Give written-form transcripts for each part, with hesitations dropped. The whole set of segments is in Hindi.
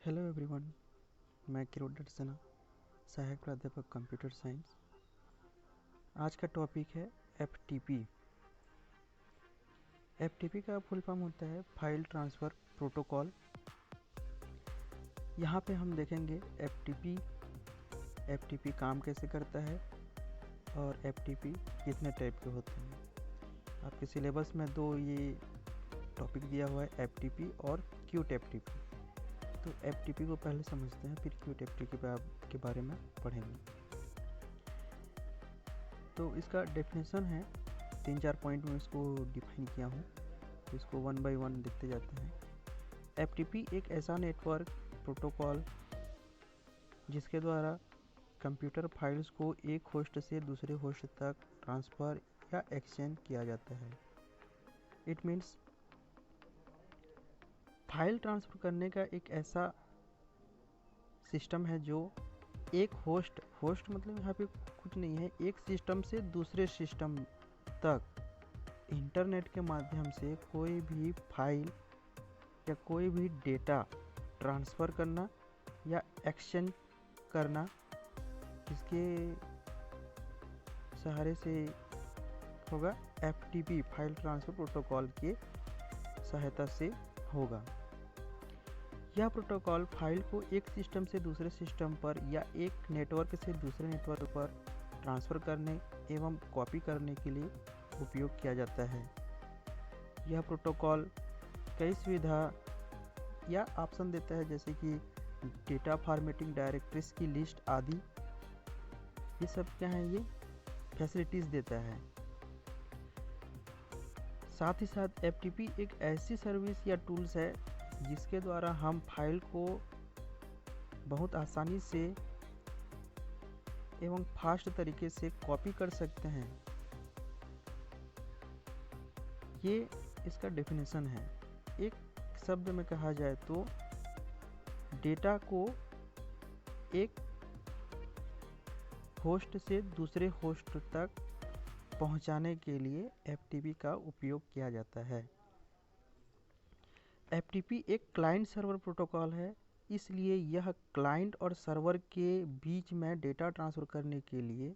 हेलो एवरीवन, मैं किरोड़ दर्शना, सहायक प्राध्यापक कंप्यूटर साइंस। आज का टॉपिक है एफटीपी। एफटीपी का फुल फॉर्म होता है फाइल ट्रांसफ़र प्रोटोकॉल। यहाँ पे हम देखेंगे एफटीपी काम कैसे करता है और एफटीपी कितने टाइप के होते हैं। आपके सिलेबस में दो ये टॉपिक दिया हुआ है, एफटीपी और क्यूट एफटीपी। तो एफटीपी को पहले समझते हैं, फिर क्यूट एफटीपी के बारे में पढ़ेंगे। तो इसका डेफिनेशन है, 3-4 पॉइंट में इसको डिफाइन किया हूँ, तो इसको वन बाय वन देखते जाते हैं। एफटीपी एक ऐसा नेटवर्क प्रोटोकॉल जिसके द्वारा कंप्यूटर फाइल्स को एक होस्ट से दूसरे होस्ट तक ट्रांसफ़र या एक्सचेंज किया जाता है। इट मीन्स फाइल ट्रांसफ़र करने का एक ऐसा सिस्टम है जो एक होस्ट मतलब यहाँ पे कुछ नहीं है, एक सिस्टम से दूसरे सिस्टम तक इंटरनेट के माध्यम से कोई भी फाइल या कोई भी डेटा ट्रांसफ़र करना या एक्सचेंज करना, इसके सहारे से होगा। एफटीपी फाइल ट्रांसफ़र प्रोटोकॉल के सहायता से होगा। यह प्रोटोकॉल फाइल को एक सिस्टम से दूसरे सिस्टम पर या एक नेटवर्क से दूसरे नेटवर्क पर ट्रांसफ़र करने एवं कॉपी करने के लिए उपयोग किया जाता है। यह प्रोटोकॉल कई सुविधा या ऑप्शन देता है, जैसे कि डेटा फॉर्मेटिंग, डायरेक्टरीज की लिस्ट आदि। ये सब क्या है, ये फैसिलिटीज़ देता है। साथ ही साथ एफटीपी एक ऐसी सर्विस या टूल्स है जिसके द्वारा हम फाइल को बहुत आसानी से एवं फास्ट तरीके से कॉपी कर सकते हैं। ये इसका डेफिनेशन है। एक शब्द में कहा जाए तो डेटा को एक होस्ट से दूसरे होस्ट तक पहुंचाने के लिए एफटीपी का उपयोग किया जाता है। एफटीपी एक क्लाइंट सर्वर प्रोटोकॉल है, इसलिए यह क्लाइंट और सर्वर के बीच में डेटा ट्रांसफ़र करने के लिए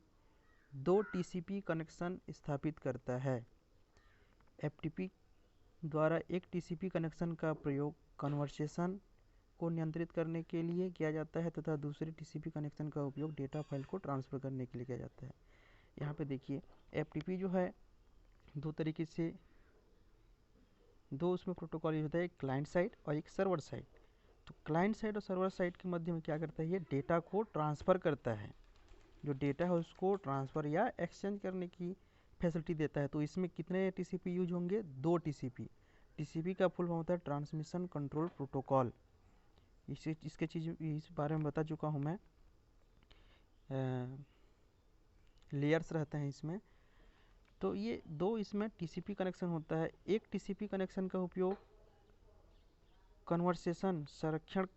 2 टीसीपी कनेक्शन स्थापित करता है। एफटीपी द्वारा एक टीसीपी कनेक्शन का प्रयोग कन्वर्सेशन को नियंत्रित करने के लिए किया जाता है तथा दूसरे टीसीपी कनेक्शन का उपयोग डेटा फाइल को ट्रांसफ़र करने के लिए किया जाता है। यहाँ पे देखिए, एफटीपी जो है दो तरीके से, दो उसमें प्रोटोकॉल यूज होता है, एक क्लाइंट साइड और एक सर्वर साइड। तो क्लाइंट साइड और सर्वर साइड के मध्य में क्या करता है, ये डेटा को ट्रांसफ़र करता है। जो डेटा है उसको ट्रांसफ़र या एक्सचेंज करने की फैसिलिटी देता है। तो इसमें कितने टीसीपी यूज होंगे, 2 टीसीपी। टीसीपी का फुल फॉर्म होता है ट्रांसमिशन कंट्रोल प्रोटोकॉल। इसके चीज़ इस बारे में बता चुका हूँ मैं। लेयर्स रहते हैं इसमें। तो ये 2 इसमें टीसीपी कनेक्शन होता है। एक टीसीपी कनेक्शन का उपयोग कन्वर्सेशन संरक्षण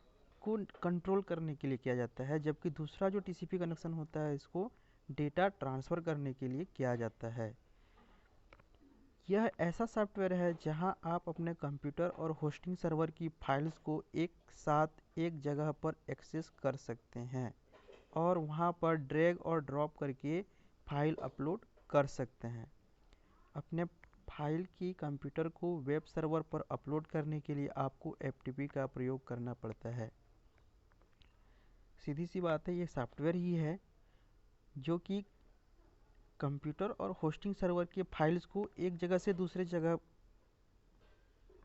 को कंट्रोल करने के लिए किया जाता है, जबकि दूसरा जो टीसीपी कनेक्शन होता है इसको डेटा ट्रांसफ़र करने के लिए किया जाता है। यह ऐसा सॉफ्टवेयर है जहां आप अपने कंप्यूटर और होस्टिंग सर्वर की फाइल्स को एक साथ एक जगह पर एक्सेस कर सकते हैं और वहां पर ड्रैग और ड्रॉप करके फाइल अपलोड कर सकते हैं। अपने फाइल की कंप्यूटर को वेब सर्वर पर अपलोड करने के लिए आपको एफटीपी का प्रयोग करना पड़ता है। सीधी सी बात है, ये सॉफ्टवेयर ही है जो कि कंप्यूटर और होस्टिंग सर्वर के फाइल्स को एक जगह से दूसरे जगह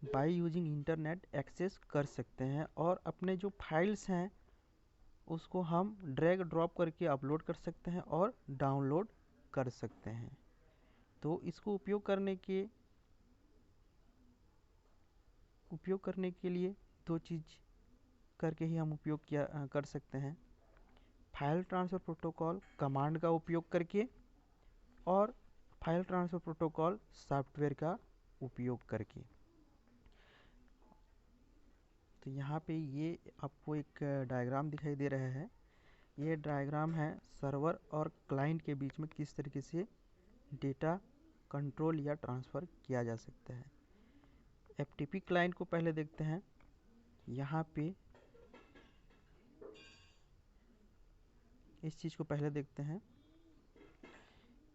बाय यूजिंग इंटरनेट एक्सेस कर सकते हैं और अपने जो फाइल्स हैं उसको हम ड्रैग ड्रॉप करके अपलोड कर सकते हैं और डाउनलोड कर सकते हैं। तो इसको उपयोग करने के लिए 2 चीज़ करके ही हम उपयोग कर सकते हैं। फाइल ट्रांसफ़र प्रोटोकॉल कमांड का उपयोग करके और फाइल ट्रांसफ़र प्रोटोकॉल सॉफ्टवेयर का उपयोग करके। तो यहाँ पे ये आपको एक डायग्राम दिखाई दे रहा है। ये डायग्राम है सर्वर और क्लाइंट के बीच में किस तरीके से डेटा कंट्रोल या ट्रांसफ़र किया जा सकता है। एफटीपी क्लाइंट को पहले देखते हैं। यहाँ पे इस चीज़ को पहले देखते हैं।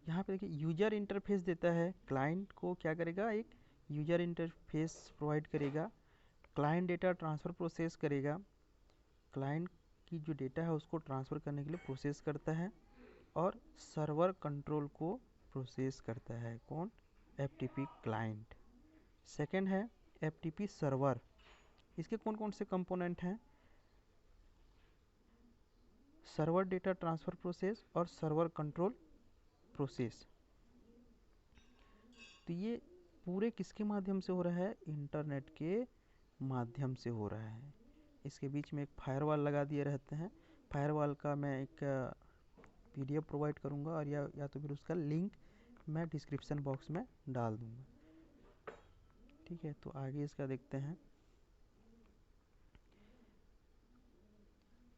यहाँ पे देखिए यूजर इंटरफेस देता है, क्लाइंट को क्या करेगा, एक यूजर इंटरफेस प्रोवाइड करेगा। क्लाइंट डेटा ट्रांसफ़र प्रोसेस करेगा, क्लाइंट की जो डेटा है उसको ट्रांसफ़र करने के लिए प्रोसेस करता है, और सर्वर कंट्रोल को प्रोसेस करता है कौन, एफटीपी क्लाइंट। सेकंड है एफटीपी सर्वर। इसके कौन कौन से कंपोनेंट हैं, सर्वर डेटा ट्रांसफ़र प्रोसेस और सर्वर कंट्रोल प्रोसेस। तो ये पूरे किसके माध्यम से हो रहा है, इंटरनेट के माध्यम से हो रहा है। इसके बीच में एक फायरवॉल लगा दिए रहते हैं। फायरवॉल का मैं एक पीडीएफ प्रोवाइड करूंगा, और या तो फिर उसका लिंक मैं डिस्क्रिप्शन बॉक्स में डाल दूंगा। ठीक है, तो आगे इसका देखते हैं।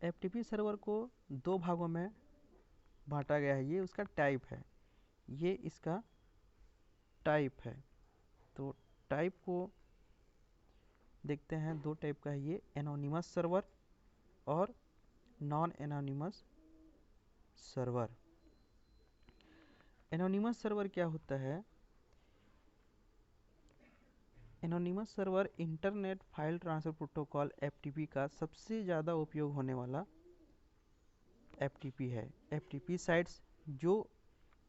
एफटीपी सर्वर को दो भागों में बांटा गया है। ये उसका टाइप है, ये इसका टाइप है। तो टाइप को देखते हैं, दो टाइप का है ये, एनोनिमस सर्वर और non anonymous server. Anonymous server क्या होता है, anonymous server internet file transfer protocol FTP का सबसे ज़्यादा उपयोग होने वाला एफटीपी है। एफटीपी साइट्स जो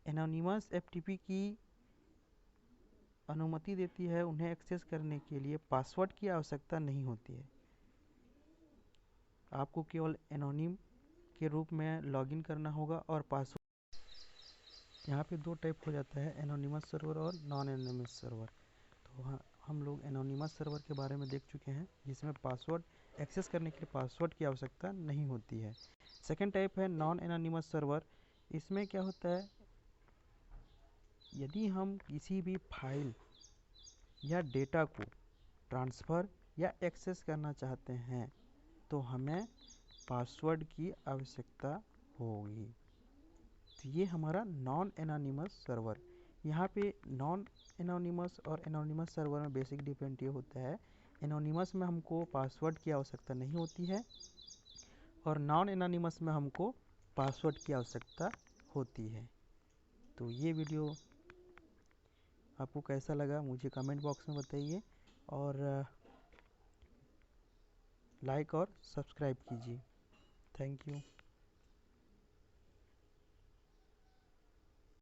एनोनिमस एफटीपी की अनुमति देती है, उन्हें एक्सेस करने के लिए पासवर्ड की आवश्यकता नहीं होती है। आपको केवल एनोनिम के रूप में लॉगिन करना होगा और पासवर्ड। यहाँ पे दो टाइप हो जाता है, एनोनिमस सर्वर और नॉन एनोनिमस सर्वर। तो हम लोग एनोनिमस सर्वर के बारे में देख चुके हैं, जिसमें पासवर्ड एक्सेस करने के लिए पासवर्ड की आवश्यकता नहीं होती है। सेकेंड टाइप है नॉन एनोनिमस सर्वर। इसमें क्या होता है, यदि हम किसी भी फाइल या डेटा को ट्रांसफ़र या एक्सेस करना चाहते हैं तो हमें पासवर्ड की आवश्यकता होगी। तो ये हमारा नॉन एनोनिमस सर्वर। यहाँ पे नॉन एनोनिमस और एनोनिमस सर्वर में बेसिक डिफरेंट ये होता है, एनोनिमस में हमको पासवर्ड की आवश्यकता नहीं होती है, और नॉन एनोनिमस में हमको पासवर्ड की आवश्यकता होती है। तो ये वीडियो आपको कैसा लगा मुझे कमेंट बॉक्स में बताइए, और लाइक और सब्सक्राइब कीजिए। Thank you.